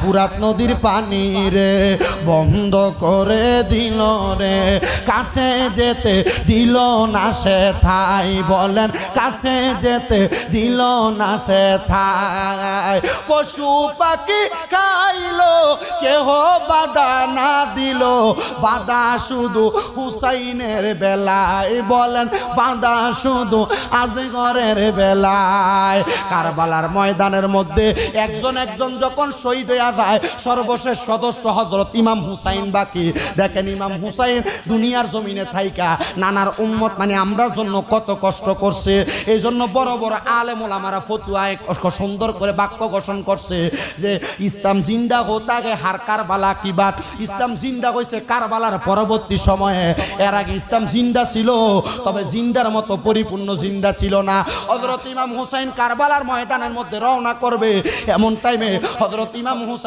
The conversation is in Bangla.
ফুরাত নদীর পানি রে বন্ধ করে দিল রে, কাছে যেতে দিল না সে ঠাই, বলেন কাছে যেতে দিল না সে ঠাই। পশু পাখি খাইলো কেহ বাধা না দিল, বাধা শুধু হুসাইনের বেলায়, বলেন বাধা শুধু আজগরের বেলায়। কারবালার ময়দানের মধ্যে একজন একজন যখন শহীদ হয়ে যায়, সর্বশেষ সদস্য হযরত ইমাম হুসাইন বাকি। দেখেন ইমাম হুসাইন দুনিয়ার জমিনে থাইকা নানার উম্মত মানে আমরার জন্য কত কষ্ট করছে। এই জন্য বড় বড় আলেম ওলামারা ফতুয়ায় সুন্দর করে বাক্য ঘোষণ করছে যে ইসলাম জিন্দা হতে আগে হার কারবালা কি বাত। ইসলাম জিন্দা হয়েছে কারবালার পরবর্তী সময়ে, এর আগে ইসলাম জিন্দা ছিল, তবে জিন্দার মতো পরিপূর্ণ জিন্দা ছিল না। হযরত ইমাম হুসাইন কারবালার ময়দানের মধ্যে রওনা করবে, এমন টাইমে হযরত ইমাম হুসাইন